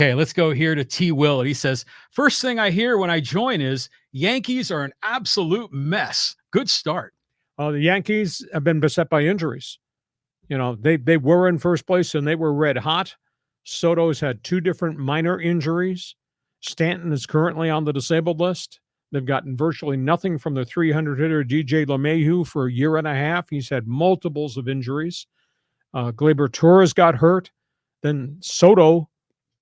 Okay, let's go here to T. Will. He says, first thing I hear when I join is Yankees are an absolute mess. Good start. The Yankees have been beset by injuries. They were in first place and they were red hot. Soto's had two different minor injuries. Stanton is currently on the disabled list. They've gotten virtually nothing from their 300 hitter DJ LeMahieu for a year and a half. He's had multiples of injuries. Gleyber Torres got hurt. Then Soto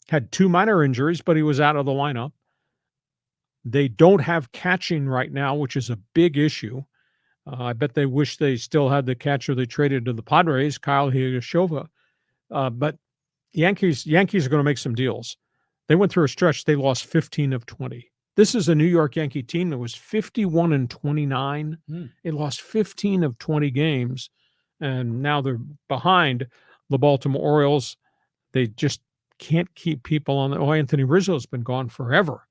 had two minor injuries, but he was out of the lineup. They don't have catching right now, which is a big issue. I bet they wish they still had the catcher they traded to the Padres, Kyle Higashioka. But Yankees are going to make some deals. They went through a stretch. They lost 15 of 20. This is a New York Yankee team that was 51-29. They lost 15 of 20 games, and now they're behind the Baltimore Orioles. They just can't keep people on. Anthony Rizzo's been gone forever.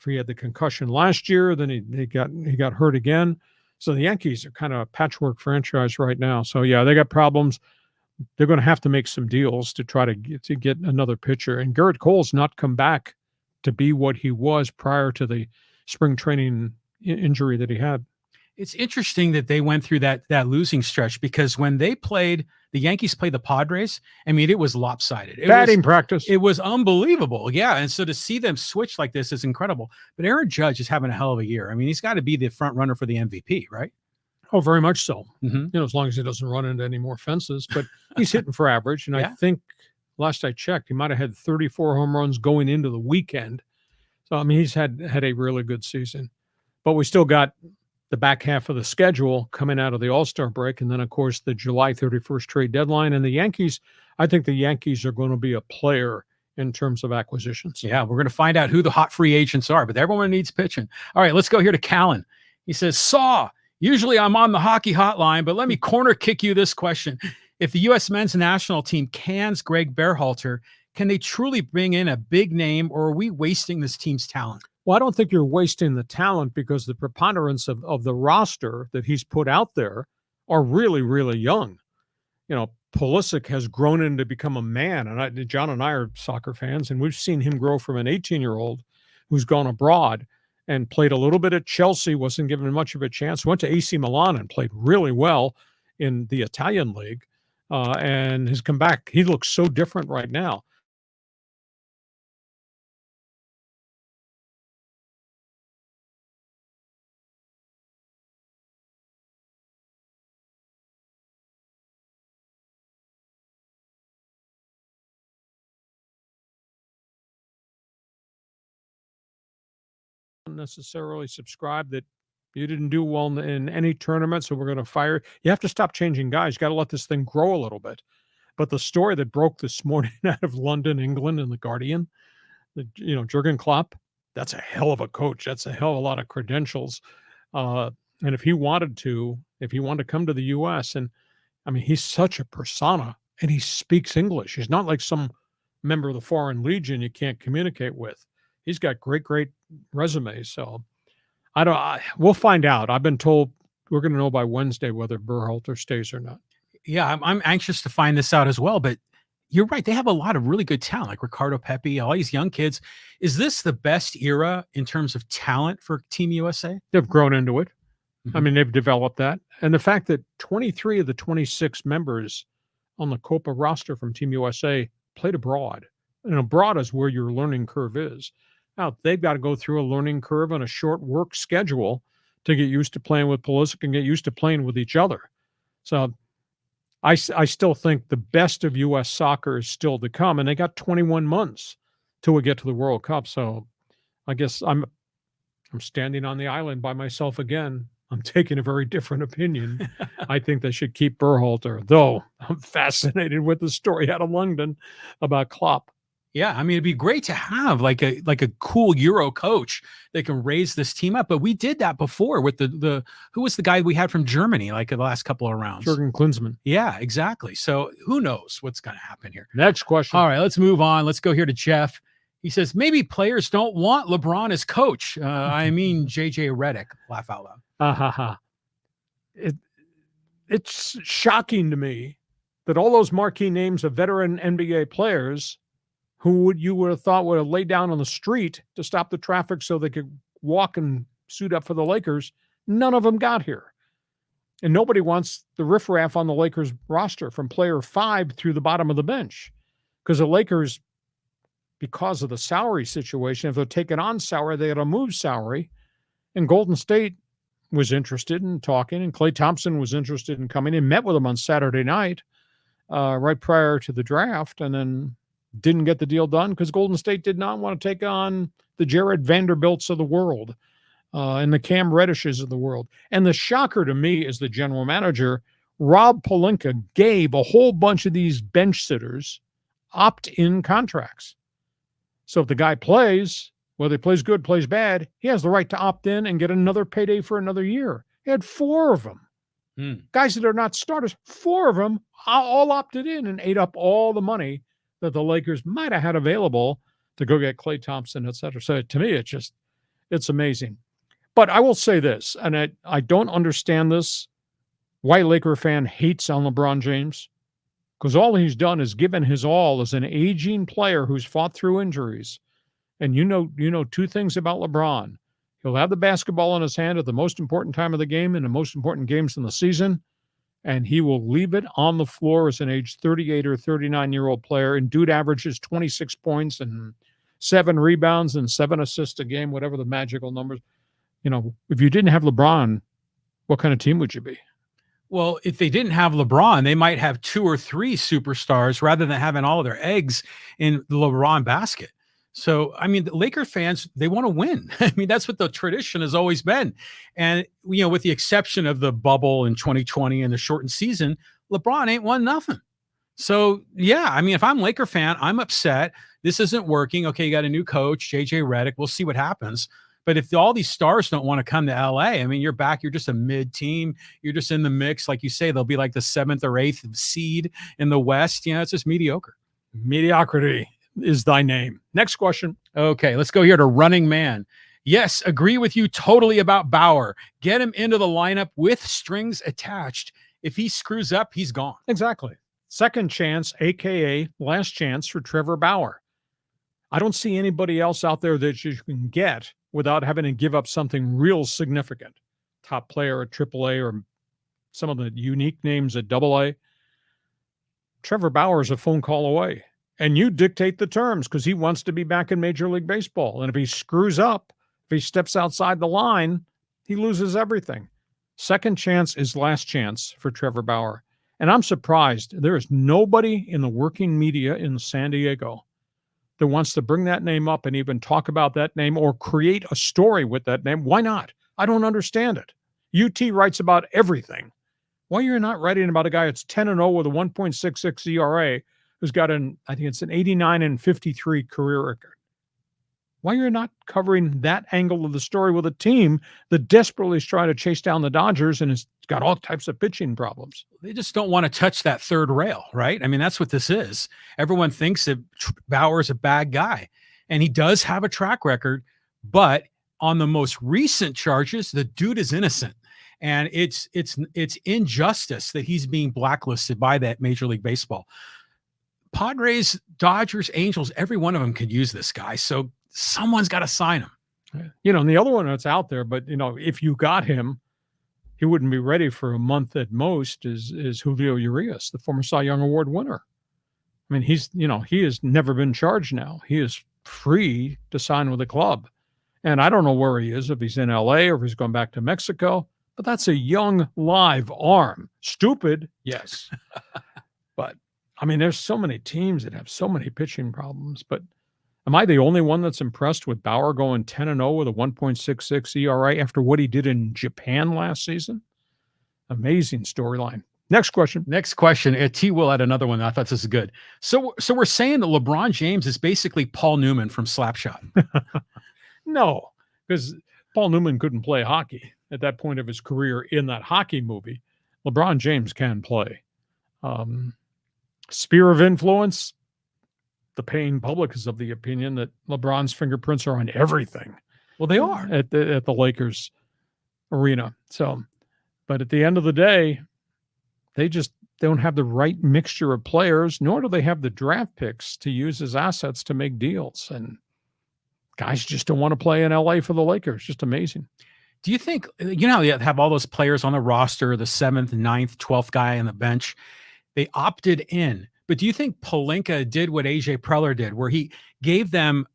He had the concussion last year, then he got hurt again. So the Yankees are kind of a patchwork franchise right now. So yeah, they got problems. They're going to have to make some deals to try to get another pitcher. And Garrett Cole's not come back to be what he was prior to the spring training injury that he had. It's interesting that they went through that losing stretch, because when the Yankees played the Padres, I mean, it was lopsided. Batting practice. It was unbelievable. Yeah. And so to see them switch like this is incredible. But Aaron Judge is having a hell of a year. I mean, he's got to be the front runner for the MVP, right? Oh, very much so. As long as he doesn't run into any more fences. But he's hitting for average. And I think last I checked, he might have had 34 home runs going into the weekend. So, I mean, he's had a really good season. But we still got the back half of the schedule coming out of the All-Star break. And then, of course, the July 31st trade deadline. And the Yankees, I think the Yankees are going to be a player in terms of acquisitions. Yeah, we're going to find out who the hot free agents are, but everyone needs pitching. All right, let's go here to Callan. He says, usually I'm on the hockey hotline, but let me corner kick you this question. If the U.S. men's national team cans Greg Berhalter, can they truly bring in a big name, or are we wasting this team's talent? Well, I don't think you're wasting the talent, because the preponderance of the roster that he's put out there are really, really young. Pulisic has grown into become a man, and John and I are soccer fans, and we've seen him grow from an 18-year-old who's gone abroad and played a little bit at Chelsea, wasn't given much of a chance, went to AC Milan and played really well in the Italian league, and has come back. He looks so different right now. Necessarily subscribe that you didn't do well in any tournament, so we're going to fire. You have to stop changing guys. You got to let this thing grow a little bit. But the story that broke this morning out of London, England, in the Guardian, Jurgen Klopp, that's a hell of a coach. That's a hell of a lot of credentials. And if he wanted to come to the U.S., and I mean, he's such a persona, and he speaks English. He's not like some member of the Foreign Legion you can't communicate with. He's got great resume. So we'll find out. I've been told we're going to know by Wednesday whether Berhalter stays or not. Yeah, I'm anxious to find this out as well. But you're right. They have a lot of really good talent, like Ricardo Pepi, all these young kids. Is this the best era in terms of talent for Team USA? They've grown into it. I mean, they've developed that. And the fact that 23 of the 26 members on the Copa roster from Team USA played abroad. And abroad is where your learning curve is. Now, they've got to go through a learning curve on a short work schedule to get used to playing with Pulisic and get used to playing with each other. So I still think the best of U.S. soccer is still to come, and they got 21 months till we get to the World Cup. So I guess I'm standing on the island by myself again. I'm taking a very different opinion. I think they should keep Berhalter, though I'm fascinated with the story out of London about Klopp. Yeah, I mean, it'd be great to have like a cool Euro coach that can raise this team up. But we did that before with the who was the guy we had from Germany, like the last couple of rounds? Jurgen Klinsmann. Yeah, exactly. So who knows what's going to happen here? Next question. All right, let's move on. Let's go here to Jeff. He says, maybe players don't want LeBron as coach. I mean, JJ Redick. Laugh out loud. It's shocking to me that all those marquee names of veteran NBA players who you would have thought would have laid down on the street to stop the traffic so they could walk and suit up for the Lakers. None of them got here. And nobody wants the riffraff on the Lakers roster from player 5 through the bottom of the bench. Because the Lakers, because of the salary situation, if they're taking on salary, they got to move salary. And Golden State was interested in talking, and Klay Thompson was interested in coming and met with him on Saturday night, right prior to the draft, and then didn't get the deal done because Golden State did not want to take on the Jared Vanderbilts of the world and the Cam Reddishes of the world. And the shocker to me is the general manager, Rob Pelinka, gave a whole bunch of these bench sitters opt-in contracts. So if the guy plays, whether he plays good, plays bad, he has the right to opt in and get another payday for another year. He had 4 of them. Guys that are not starters, 4 of them all opted in and ate up all the money that the Lakers might have had available to go get Klay Thompson, et cetera. So to me, it's amazing. But I will say this, and I don't understand this, why Laker fan hates on LeBron James, because all he's done is given his all as an aging player who's fought through injuries. And you know 2 things about LeBron. He'll have the basketball in his hand at the most important time of the game and the most important games in the season, and he will leave it on the floor as an age 38 or 39-year-old player, and dude averages 26 points and 7 rebounds and 7 assists a game, whatever the magical numbers. If you didn't have LeBron, what kind of team would you be? Well, if they didn't have LeBron, they might have 2 or 3 superstars rather than having all of their eggs in the LeBron basket. So, I mean, the Laker fans, they want to win. I mean, that's what the tradition has always been. And, with the exception of the bubble in 2020 and the shortened season, LeBron ain't won nothing. So, yeah, I mean, if I'm a Laker fan, I'm upset. This isn't working. Okay, you got a new coach, JJ Redick. We'll see what happens. But if all these stars don't want to come to LA, I mean, you're back. You're just a mid team. You're just in the mix. Like you say, they'll be like the 7th or 8th seed in the West. It's just mediocre. Mediocrity is thy name. Next question. Okay, let's go here to Running Man. Yes, agree with you totally about Bauer. Get him into the lineup with strings attached. If he screws up, he's gone. Exactly. Second chance, a.k.a. last chance for Trevor Bauer. I don't see anybody else out there that you can get without having to give up something real significant. Top player at AAA or some of the unique names at AA. Trevor Bauer is a phone call away. And you dictate the terms because he wants to be back in Major League Baseball. And if he screws up, if he steps outside the line, he loses everything. Second chance is last chance for Trevor Bauer. And I'm surprised there is nobody in the working media in San Diego that wants to bring that name up and even talk about that name or create a story with that name. Why not? I don't understand it. UT writes about everything. Why you're not writing about a guy that's 10-0 with a 1.66 ERA who's got I think it's an 89-53 career record. Why you're not covering that angle of the story with a team that desperately is trying to chase down the Dodgers and has got all types of pitching problems? They just don't want to touch that third rail, right? I mean, that's what this is. Everyone thinks that Bauer's a bad guy, and he does have a track record, but on the most recent charges, the dude is innocent. And it's injustice that he's being blacklisted by that Major League Baseball. Padres, Dodgers, Angels, every one of them could use this guy. So someone's got to sign him. And the other one that's out there, but, if you got him, he wouldn't be ready for a month at most is Julio Urias, the former Cy Young Award winner. I mean, he has never been charged now. He is free to sign with the club. And I don't know where he is, if he's in LA or if he's going back to Mexico, but that's a young, live arm. Stupid, yes. But I mean, there's so many teams that have so many pitching problems, but am I the only one that's impressed with Bauer going 10-0 with a 1.66 ERA after what he did in Japan last season? Amazing storyline. Next question. T. Will had another one. I thought this is good. So we're saying that LeBron James is basically Paul Newman from Slapshot. No, because Paul Newman couldn't play hockey at that point of his career in that hockey movie. LeBron James can play. Sphere of influence, the paying public is of the opinion that LeBron's fingerprints are on everything. Well, they are at the Lakers arena. So, but at the end of the day, they They don't have the right mixture of players, nor do they have the draft picks to use as assets to make deals. And guys just don't want to play in LA for the Lakers. Just amazing. Do you think, you know, you have all those players on the roster, the 7th, 9th, 12th guy on the bench, they opted in. But do you think Pelinka did what AJ Preller did, where he gave them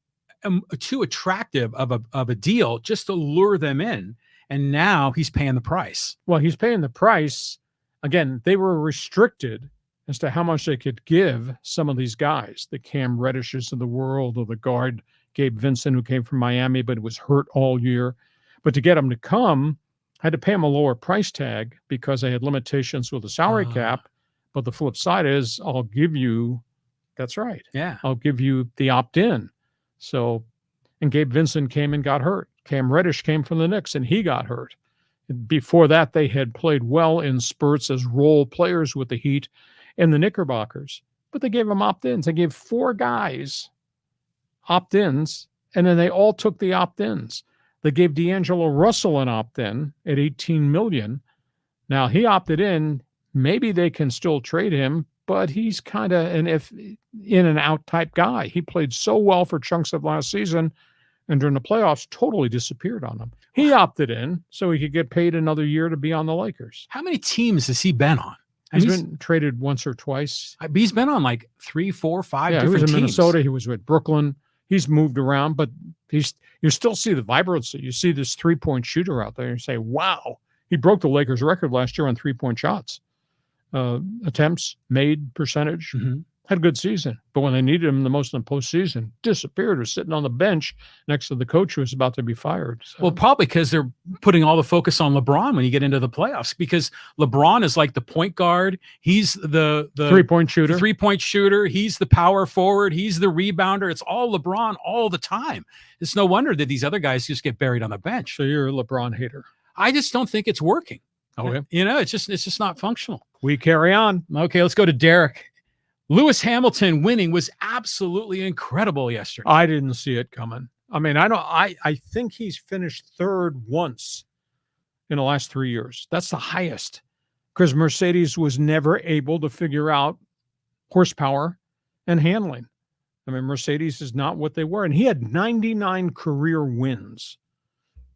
too attractive of a deal just to lure them in, and now he's paying the price? Well, he's paying the price. Again, they were restricted as to how much they could give some of these guys, the Cam Reddishes of the world, or the guard Gabe Vincent, who came from Miami but was hurt all year. But to get him to come, I had to pay him a lower price tag because I had limitations with the salary cap. But the flip side is I'll give you, that's right. Yeah. I'll give you the opt-in. So, and Gabe Vincent came and got hurt. Cam Reddish came from the Knicks and he got hurt. Before that, they had played well in spurts as role players with the Heat and the Knickerbockers. But they gave them opt-ins. They gave 4 guys opt-ins, and then they all took the opt-ins. They gave D'Angelo Russell an opt-in at $18 million. Now, he opted in. Maybe they can still trade him, but he's kind of an in and out type guy. He played so well for chunks of last season, and during the playoffs, totally disappeared on him. He opted in so he could get paid another year to be on the Lakers. How many teams has he been on? He's been traded once or twice. He's been on like 3, 4, 5 Yeah, he different was in teams. Minnesota. He was with Brooklyn. He's moved around, but you still see the vibrancy. You see this three-point shooter out there, and you say, wow, he broke the Lakers record last year on three-point shots. Attempts, made, percentage, had a good season. But when they needed him the most in the postseason, disappeared, was sitting on the bench next to the coach who was about to be fired. So. Well, probably because they're putting all the focus on LeBron when you get into the playoffs, because LeBron is like the point guard. He's the three-point shooter. He's the power forward. He's the rebounder. It's all LeBron all the time. It's no wonder that these other guys just get buried on the bench. So you're a LeBron hater. I just don't think it's working. Okay. You know, it's just not functional. We carry on. Okay, let's go to Derek. Lewis Hamilton winning was absolutely incredible yesterday. I didn't see it coming. I mean, I think he's finished third once in the last 3 years. That's the highest, because Mercedes was never able to figure out horsepower and handling. I mean, Mercedes is not what they were. And he had 99 career wins.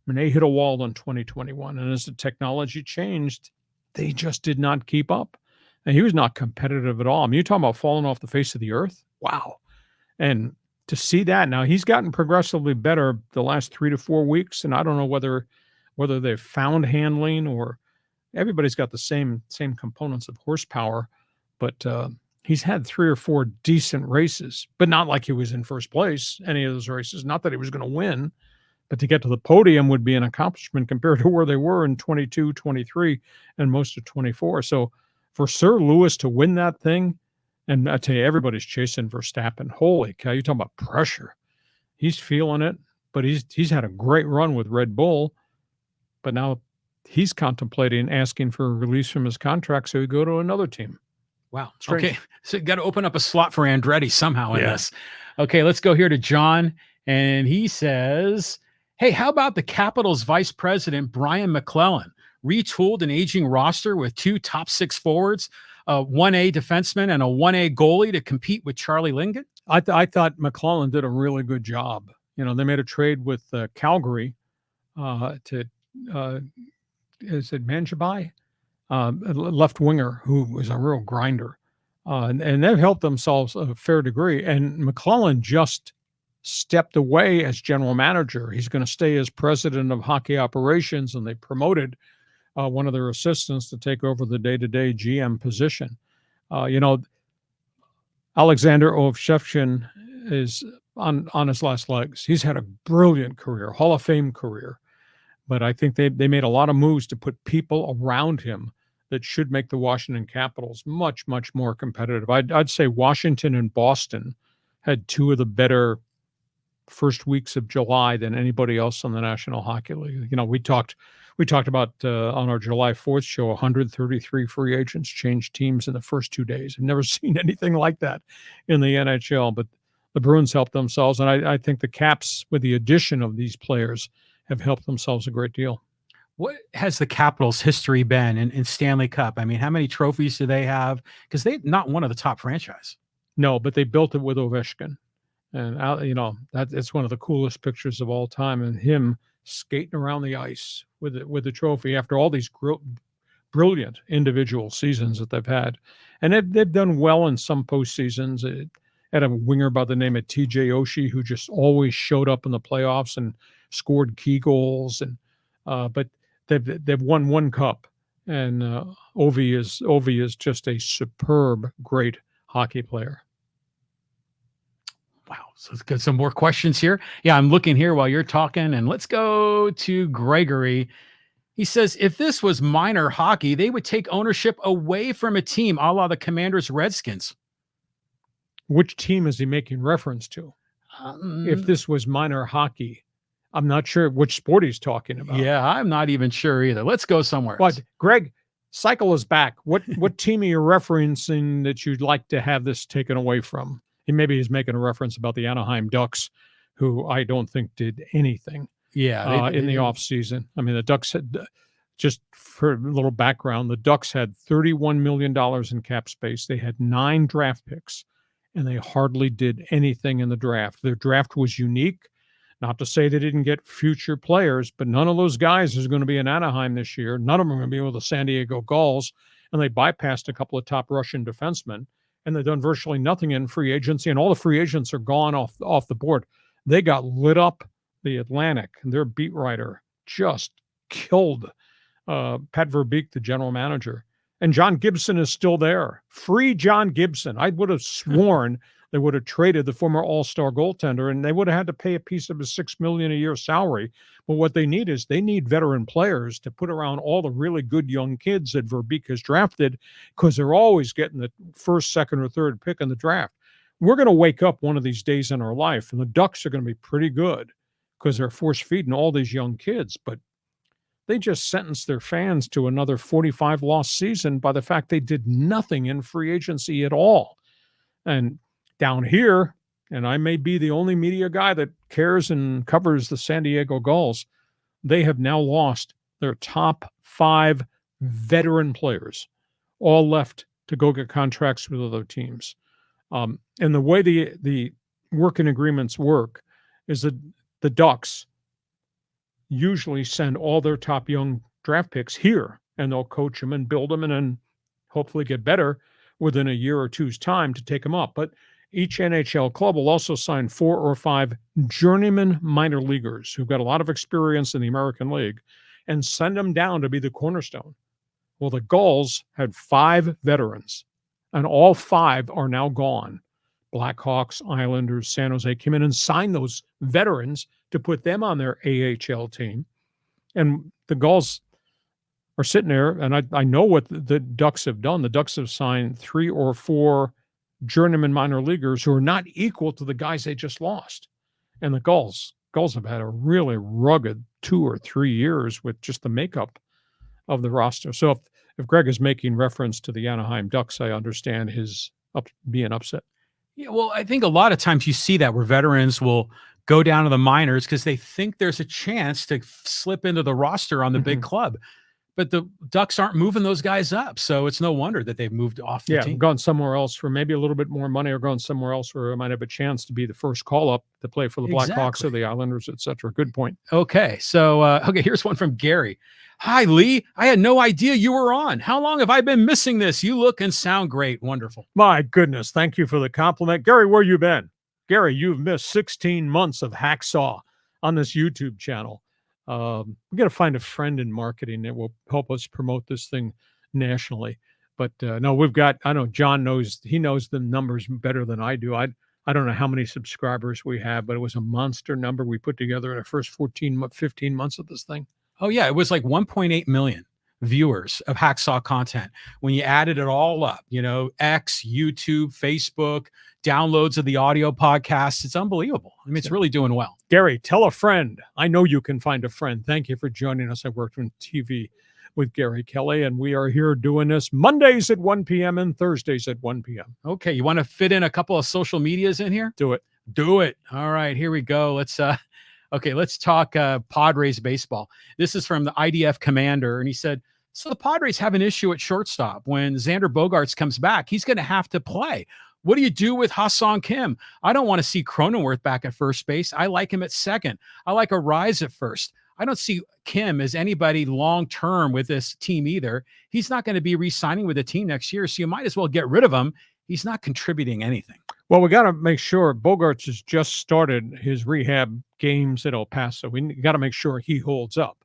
And they hit a wall in 2021. And as the technology changed, they just did not keep up. And he was not competitive at all. I mean, you're talking about falling off the face of the earth? Wow. And to see that, now he's gotten progressively better the last 3 to 4 weeks. And I don't know whether they've found handling, or everybody's got the same components of horsepower. But he's had 3 or 4 decent races, but not like he was in first place, any of those races. Not that he was going to win. But to get to the podium would be an accomplishment compared to where they were in 22, 23, and most of 24. So for Sir Lewis to win that thing, and I tell you, everybody's chasing Verstappen. Holy cow, you're talking about pressure. He's feeling it, but he's had a great run with Red Bull. But now he's contemplating asking for a release from his contract so he go to another team. Wow. Strange. Okay, so got to open up a slot for Andretti somehow in this. Okay, let's go here to John, and he says, hey, how about the Capitals vice president, Brian McClellan, retooled an aging roster with 2 top 6 forwards, a 1A defenseman, and a 1A goalie to compete with Charlie Lindgren? I thought McClellan did a really good job. You know, they made a trade with Calgary to, is it Manjabai? A left winger who was a real grinder. And they've helped themselves a fair degree. And McClellan just stepped away as general manager. He's going to stay as president of hockey operations, and they promoted one of their assistants to take over the day-to-day GM position. Alexander Ovechkin is on his last legs. He's had a brilliant career, Hall of Fame career, but I think they made a lot of moves to put people around him that should make the Washington Capitals much, much more competitive. I'd say Washington and Boston had 2 of the better first weeks of July than anybody else on the National Hockey League. You know, we talked about on our July 4th show, 133 free agents changed teams in the first 2 days. I've never seen anything like that in the NHL, but the Bruins helped themselves. And I think the Caps, with the addition of these players, have helped themselves a great deal. What has the Capitals' history been in Stanley Cup? I mean, how many trophies do they have? Because they're not one of the top franchise. No, but they built it with Ovechkin. And that it's one of the coolest pictures of all time, and him skating around the ice with the trophy after all these brilliant individual seasons that they've had. And they've done well in some postseasons. It had a winger by the name of TJ Oshie who just always showed up in the playoffs and scored key goals. And but they've won one cup, and Ovi is just a superb, great hockey player. Wow. So let's get some more questions here. Yeah, I'm looking here while you're talking, and let's go to Gregory. He says, if this was minor hockey, they would take ownership away from a team, a la the Commanders Redskins. Which team is he making reference to? If this was minor hockey, I'm not sure which sport he's talking about. Yeah, I'm not even sure either. Let's go somewhere else. But Greg, cycle is back. What team are you referencing that you'd like to have this taken away from? Maybe he's making a reference about the Anaheim Ducks, who I don't think did anything in the offseason. I mean, the Ducks had, just for a little background, the Ducks had $31 million in cap space. They had 9 draft picks, and they hardly did anything in the draft. Their draft was unique. Not to say they didn't get future players, but none of those guys is going to be in Anaheim this year. None of them are going to be with the San Diego Gulls, and they bypassed a couple of top Russian defensemen. And they've done virtually nothing in free agency, and all the free agents are gone off the board. They got lit up. The Atlantic, and their beat writer just killed Pat Verbeek, the general manager. And John Gibson is still there. Free John Gibson. I would have sworn they would have traded the former all-star goaltender, and they would have had to pay a piece of his $6 million a year salary. But what they need is they need veteran players to put around all the really good young kids that Verbeek has drafted, because they're always getting the first, second, or third pick in the draft. We're going to wake up one of these days in our life, and the Ducks are going to be pretty good because they're force-feeding all these young kids. But they just sentenced their fans to another 45-loss season by the fact they did nothing in free agency at all. And down here, and I may be the only media guy that cares and covers the San Diego Gulls, they have now lost their top 5 veteran players, all left to go get contracts with other teams. And the way the working agreements work is that the Ducks usually send all their top young draft picks here, and they'll coach them and build them and then hopefully get better within a year or two's time to take them up. But each NHL club will also sign 4 or 5 journeyman minor leaguers who've got a lot of experience in the American League and send them down to be the cornerstone. Well, the Gulls had 5 veterans, and all 5 are now gone. Blackhawks, Islanders, San Jose came in and signed those veterans to put them on their AHL team. And the Gulls are sitting there, and I know what the Ducks have done. The Ducks have signed 3 or 4 journeyman minor leaguers who are not equal to the guys they just lost. And the Gulls have had a really rugged 2 or 3 years with just the makeup of the roster. So if Greg is making reference to the Anaheim Ducks, I understand his being upset. Yeah, well, I think a lot of times you see that where veterans will go down to the minors because they think there's a chance to slip into the roster on the big club. But the Ducks aren't moving those guys up. So it's no wonder that they've moved off the team. Gone somewhere else for maybe a little bit more money, or gone somewhere else where I might have a chance to be the first call-up to play for the Blackhawks or the Islanders, etc. Good point. Okay, so here's one from Gary. Hi, Lee. I had no idea you were on. How long have I been missing this? You look and sound great. Wonderful. My goodness. Thank you for the compliment. Gary, where you been? Gary, you've missed 16 months of Hacksaw on this YouTube channel. We got to find a friend in marketing that will help us promote this thing nationally. But no, we've got, I know John knows the numbers better than I do. I don't know how many subscribers we have, but it was a monster number we put together in the first 15 months of this thing. Oh, yeah. It was like 1.8 million viewers of Hacksaw content. When you added it all up, X, YouTube, Facebook, downloads of the audio podcast, it's unbelievable. I mean, it's really doing well. Gary, tell a friend. I know you can find a friend. Thank you for joining us. I worked on TV with Gary Kelly, and we are here doing this Mondays at 1 p.m. and Thursdays at 1 p.m. Okay. You want to fit in a couple of social medias in here? Do it. Do it. All right, here we go. Let's Okay, let's talk Padres baseball. This is from the IDF commander, and he said, so the Padres have an issue at shortstop. When Xander Bogaerts comes back, he's going to have to play. What do you do with Hassan Kim? I don't want to see Cronenworth back at first base. I like him at second. I like a rise at first. I don't see Kim as anybody long-term with this team either. He's not going to be re-signing with the team next year, so you might as well get rid of him. He's not contributing anything. Well, we got to make sure Bogaerts has just started his rehab games at El Paso. We got to make sure he holds up.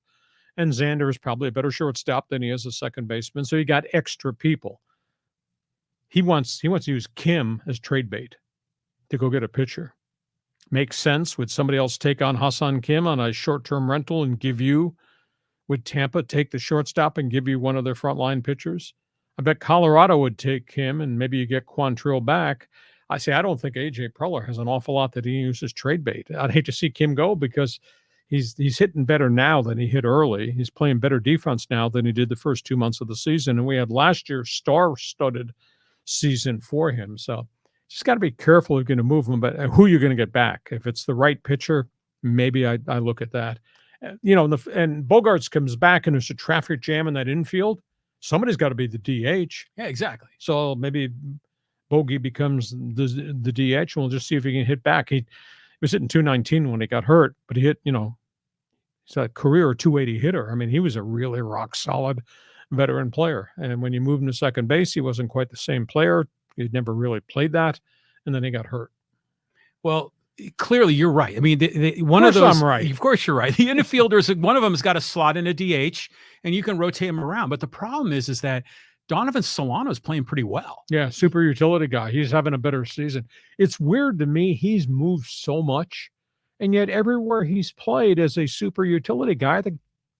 And Xander is probably a better shortstop than he is a second baseman. So you got extra people. He wants to use Kim as trade bait to go get a pitcher. Makes sense. Would somebody else take on Hassan Kim on a short-term rental and would Tampa take the shortstop and give you one of their frontline pitchers? I bet Colorado would take him, and maybe you get Quantrill back. I don't think A.J. Preller has an awful lot that he uses trade bait. I'd hate to see Kim go because he's hitting better now than he hit early. He's playing better defense now than he did the first 2 months of the season. And we had last year's star-studded season for him. So just got to be careful if you're going to move him, but who you're going to get back. If it's the right pitcher, maybe I look at that. And Bogaerts comes back and there's a traffic jam in that infield. Somebody's got to be the DH. Yeah, exactly. So maybe Bogey becomes the DH, and we'll just see if he can hit back. He was hitting 219 when he got hurt, but he hit, he's a career 280 hitter. I mean, he was a really rock solid veteran player. And when you moved him to second base, he wasn't quite the same player. He'd never really played that. And then he got hurt. Well, clearly you're right. I mean, one of those, I'm right. Of course you're right. The infielders, one of them has got a slot in a DH and you can rotate him around. But the problem is that Donovan Solano is playing pretty well. Yeah, super utility guy. He's having a better season. It's weird to me. He's moved so much, and yet everywhere he's played as a super utility guy,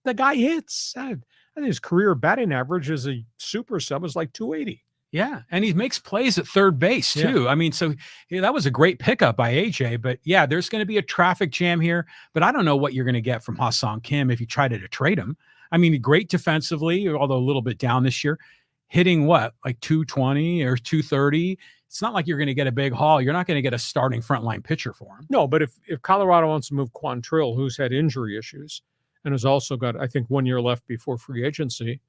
the guy hits. I think his career batting average as a super sub is like 280. Yeah, and he makes plays at third base too. Yeah. I mean, so that was a great pickup by AJ. But yeah, there's going to be a traffic jam here. But I don't know what you're going to get from Hassan Kim if you try to trade him. I mean, great defensively, although a little bit down this year. Hitting what, like 220 or 230? It's not like you're going to get a big haul. You're not going to get a starting frontline pitcher for him. No, but if Colorado wants to move Quantrill, who's had injury issues and has also got, I think, 1 year left before free agency,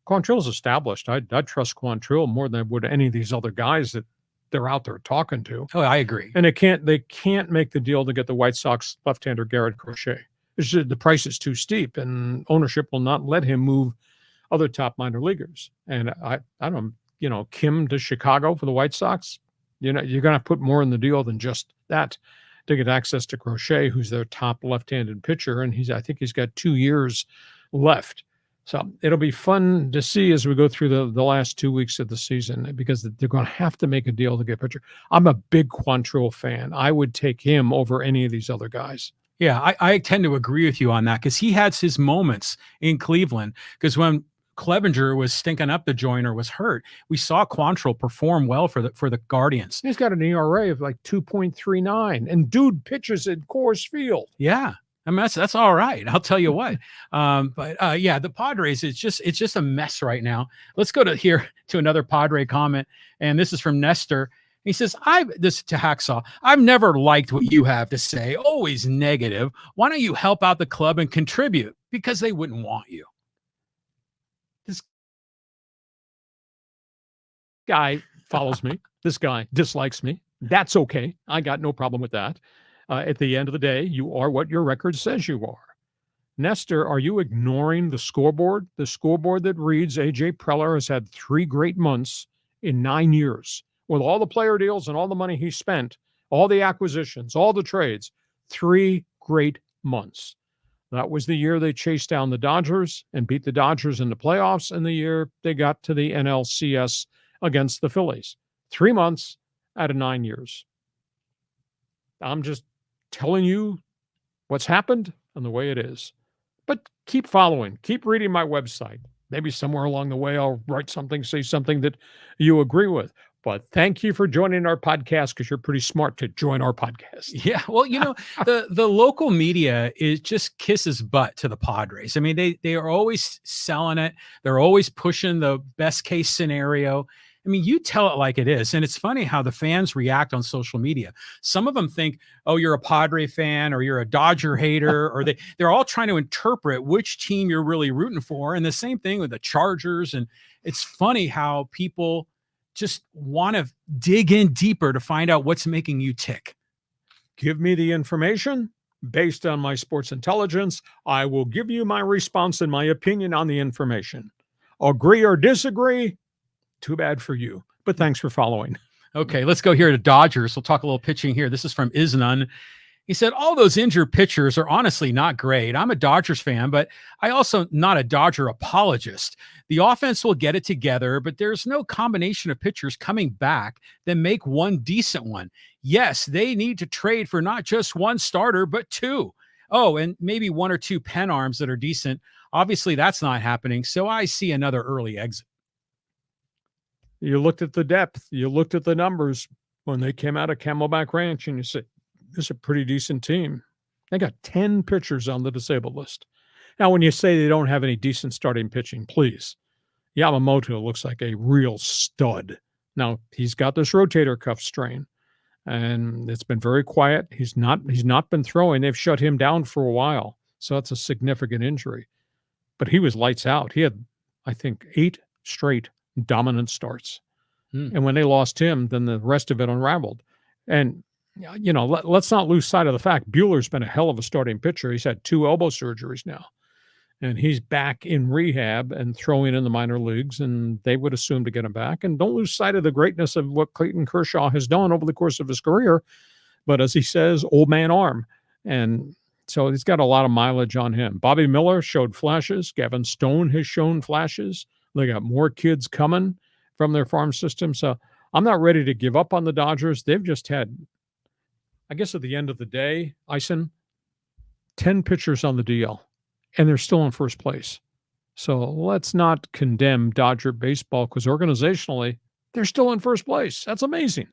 Quantrill's established. I'd trust Quantrill more than I would any of these other guys that they're out there talking to. Oh, I agree. And they can't make the deal to get the White Sox left-hander Garrett Crochet. The price is too steep, and ownership will not let him move other top minor leaguers. And I don't, Kim to Chicago for the White Sox, you're going to put more in the deal than just that to get access to Crochet, who's their top left-handed pitcher. And I think he's got 2 years left. So it'll be fun to see as we go through the last 2 weeks of the season, because they're going to have to make a deal to get a pitcher. I'm a big Quantrill fan. I would take him over any of these other guys. Yeah, I tend to agree with you on that, because he had his moments in Cleveland. Because when Clevenger was stinking up the joint or was hurt, we saw Quantrill perform well for the Guardians. He's got an ERA of like 2.39, and dude pitches at Coors Field. Yeah, I mean that's all right. I'll tell you what. Yeah, the Padres, it's just a mess right now. Let's go to another Padre comment, and this is from Nestor. He says, this to Hacksaw, I've never liked what you have to say, always negative. Why don't you help out the club and contribute? Because they wouldn't want you. This guy follows me. This guy dislikes me. That's okay. I got no problem with that. At the end of the day, you are what your record says you are. Nestor, are you ignoring the scoreboard? The scoreboard that reads A.J. Preller has had 3 great months in 9 years. With all the player deals and all the money he spent, all the acquisitions, all the trades, 3 great months. That was the year they chased down the Dodgers and beat the Dodgers in the playoffs, and the year they got to the NLCS against the Phillies. 3 months out of 9 years. I'm just telling you what's happened and the way it is. But keep following. Keep reading my website. Maybe somewhere along the way I'll write something, say something that you agree with. But thank you for joining our podcast, because you're pretty smart to join our podcast. Yeah, well, the local media just kisses butt to the Padres. I mean, they are always selling it. They're always pushing the best case scenario. I mean, you tell it like it is. And it's funny how the fans react on social media. Some of them think, oh, you're a Padre fan or you're a Dodger hater, or they're all trying to interpret which team you're really rooting for. And the same thing with the Chargers. And it's funny how people just want to dig in deeper to find out what's making you tick. Give me the information. Based on my sports intelligence, I will give you my response and my opinion on the information. Agree or disagree? Too bad for you, but thanks for following. Okay, let's go here to Dodgers. We'll talk a little pitching here. This is from Isnun. He said, all those injured pitchers are honestly not great. I'm a Dodgers fan, but I also not a Dodger apologist. The offense will get it together, but there's no combination of pitchers coming back that make one decent one. Yes, they need to trade for not just one starter, but two. Oh, and maybe one or two pen arms that are decent. Obviously, that's not happening, so I see another early exit. You looked at the depth. You looked at the numbers when they came out of Camelback Ranch, and you said, this is a pretty decent team. They got 10 pitchers on the disabled list. Now, when you say they don't have any decent starting pitching, please. Yamamoto looks like a real stud. Now, he's got this rotator cuff strain, and it's been very quiet. He's not been throwing. They've shut him down for a while, so that's a significant injury. But he was lights out. He had, I think, 8 straight dominant starts. And when they lost him, then the rest of it unraveled. And, you know, let's not lose sight of the fact Buehler's been a hell of a starting pitcher. He's had 2 elbow surgeries now. And he's back in rehab and throwing in the minor leagues, and they would assume to get him back. And don't lose sight of the greatness of what Clayton Kershaw has done over the course of his career. But as he says, old man arm. And so he's got a lot of mileage on him. Bobby Miller showed flashes. Gavin Stone has shown flashes. They got more kids coming from their farm system. So I'm not ready to give up on the Dodgers. They've just had, I guess at the end of the day, Eisen, 10 pitchers on the DL, and they're still in first place. So let's not condemn Dodger baseball because organizationally, they're still in first place. That's amazing.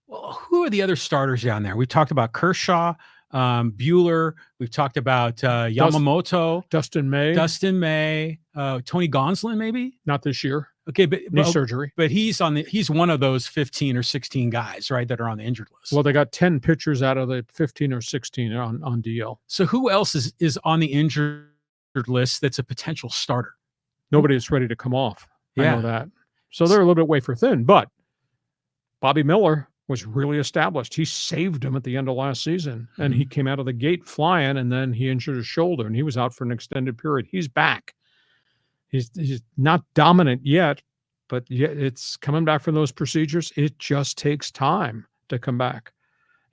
Well, who are the other starters down there? We've talked about Kershaw, Buehler. We've talked about Yamamoto, Dustin May, Tony Gonsolin, maybe not this year. Okay, but knee surgery. But he's one of those 15 or 16 guys, right, that are on the injured list. Well, they got 10 pitchers out of the 15 or 16 on DL. So who else is on the injured list that's a potential starter? Nobody is ready to come off. Yeah. I know that. So they're a little bit wafer thin, but Bobby Miller was really established. He saved him at the end of last season, and he came out of the gate flying, and then he injured his shoulder, and he was out for an extended period. He's back. He's not dominant yet, but it's coming back from those procedures. It just takes time to come back.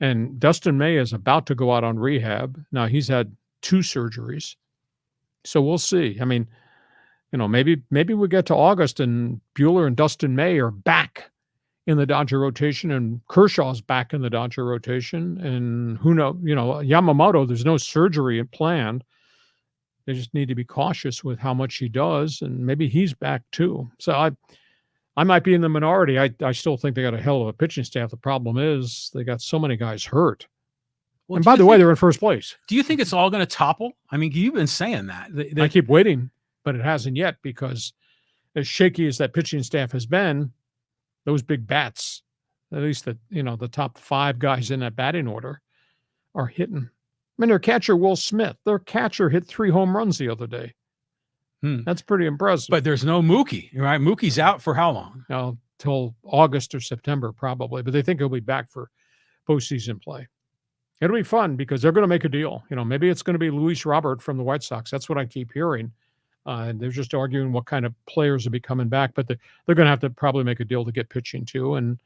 And Dustin May is about to go out on rehab. Now, he's had 2 surgeries. So we'll see. I mean, you know, maybe we get to August and Buehler and Dustin May are back in the Dodger rotation and Kershaw's back in the Dodger rotation. And who knows, you know, Yamamoto, there's no surgery planned. They just need to be cautious with how much he does, and maybe he's back too. So I might be in the minority. I still think they got a hell of a pitching staff. The problem is they got so many guys hurt. Well, and by the way, they're in first place. Do you think it's all going to topple? I mean, you've been saying that. I keep waiting, but it hasn't yet because as shaky as that pitching staff has been, those big bats, at least the top 5 guys in that batting order, are hitting. I mean, their catcher, Will Smith, their catcher hit 3 home runs the other day. That's pretty impressive. But there's no Mookie, right? Mookie's out for how long? Till August or September, probably. But they think he'll be back for postseason play. It'll be fun because they're going to make a deal. You know, maybe it's going to be Luis Robert from the White Sox. That's what I keep hearing. They're just arguing what kind of players will be coming back. But they're going to have to probably make a deal to get pitching too. And,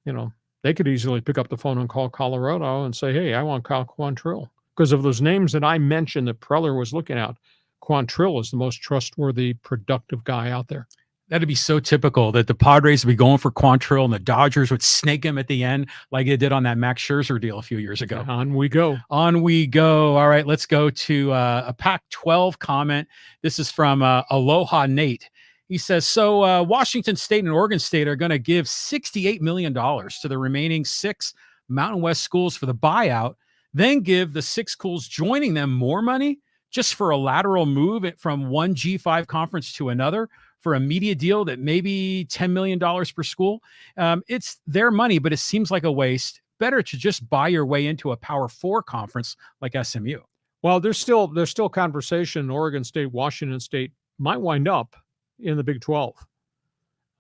you know, they could easily pick up the phone and call Colorado and say, hey, I want Kyle Quantrill. Because of those names that I mentioned that Preller was looking at, Quantrill is the most trustworthy, productive guy out there. That'd be so typical that the Padres would be going for Quantrill and the Dodgers would snake him at the end like they did on that Max Scherzer deal a few years ago. On we go. On we go. All right, let's go to a Pac-12 comment. This is from Aloha Nate. He says, so Washington State and Oregon State are going to give $68 million to the remaining 6 Mountain West schools for the buyout, then give the 6 schools joining them more money just for a lateral move from one G5 conference to another. for a media deal that maybe $10 million per school. It's their money, but it seems like a waste. Better to just buy your way into a Power 4 conference like SMU. Well, there's still conversation. Oregon State, Washington State might wind up in the Big 12.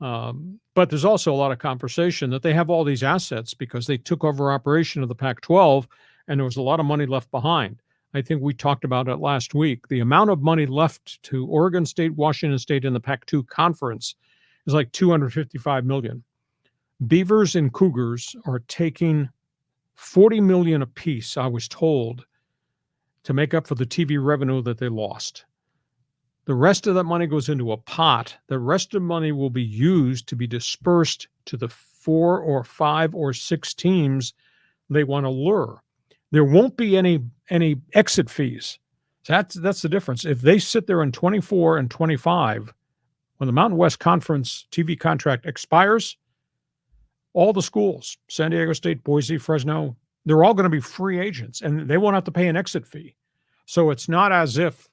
But there's also a lot of conversation that they have all these assets because they took over operation of the Pac-12 and there was a lot of money left behind. I think we talked about it last week. The amount of money left to Oregon State, Washington State in the Pac-2 conference is like $255 million. Beavers and Cougars are taking $40 million apiece, I was told, to make up for the TV revenue that they lost. The rest of that money goes into a pot. The rest of the money will be used to be dispersed to the 4 or 5 or 6 teams they want to lure. There won't be any exit fees. So that's the difference. If they sit there in 24 and 25, when the Mountain West Conference TV contract expires, all the schools, San Diego State, Boise, Fresno, they're all going to be free agents and they won't have to pay an exit fee. So it's not as if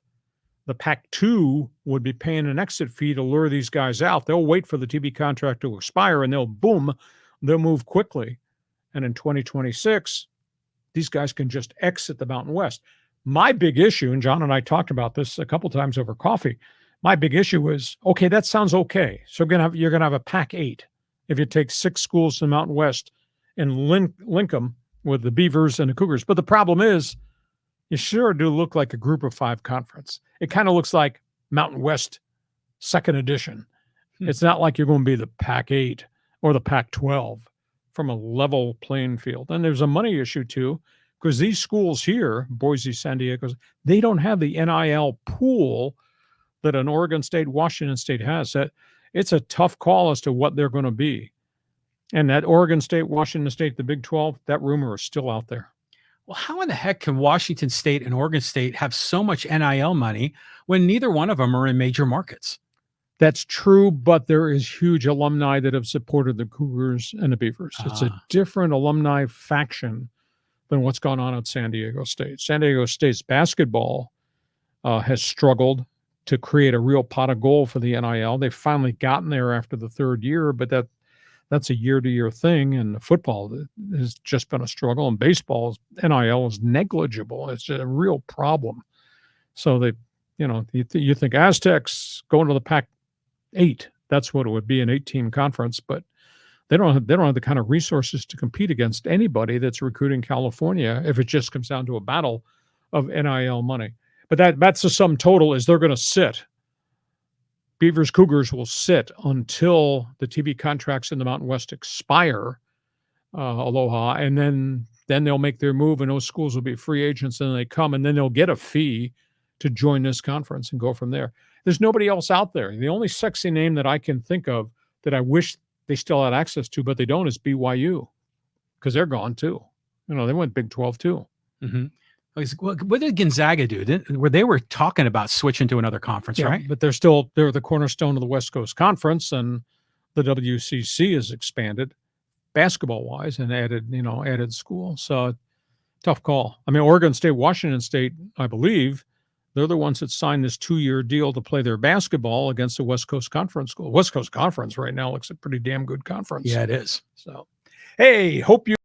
the Pac-2 would be paying an exit fee to lure these guys out. They'll wait for the TV contract to expire and they'll move quickly. And in 2026, these guys can just exit the Mountain West. My big issue, and John and I talked about this a couple times over coffee, my big issue is, okay, that sounds okay. So you're going to have a Pac-8 if you take 6 schools in the Mountain West and link them with the Beavers and the Cougars. But the problem is, you sure do look like a group of 5 conference. It kind of looks like Mountain West second edition. It's not like you're going to be the Pac-8 or the Pac-12 from a level playing field. And there's a money issue too, because these schools here, Boise, San Diego, they don't have the NIL pool that an Oregon State, Washington State has. That it's a tough call as to what they're going to be. And that Oregon State, Washington State, the Big 12, that rumor is still out there. Well, how in the heck can Washington State and Oregon State have so much NIL money when neither one of them are in major markets? That's true, but there is huge alumni that have supported the Cougars and the Beavers. It's a different alumni faction than what's gone on at San Diego State. San Diego State's basketball has struggled to create a real pot of gold for the NIL. They've finally gotten there after the 3rd year, but that's a year-to-year thing. And football has just been a struggle. And baseball's NIL is negligible. It's a real problem. So you think Aztecs going to the Pac-8, that's what it would be, an 8-team conference, but they don't have the kind of resources to compete against anybody that's recruiting California if it just comes down to a battle of NIL money. But that's the sum total is they're going to sit. Beavers, Cougars will sit until the TV contracts in the Mountain West expire, Aloha, and then they'll make their move and those schools will be free agents and they come and then they'll get a fee to join this conference and go from there. There's nobody else out there. The only sexy name that I can think of that I wish they still had access to, but they don't, is BYU, because they're gone too. They went Big 12 too. Mm-hmm. What did Gonzaga do? They were talking about switching to another conference, right? But they're the cornerstone of the West Coast Conference, and the WCC has expanded basketball-wise and added schools. So tough call. I mean, Oregon State, Washington State, I believe, they're the ones that signed this 2-year deal to play their basketball against the West Coast Conference school. West Coast Conference right now looks a pretty damn good conference. Yeah, it is. So, hey, hope you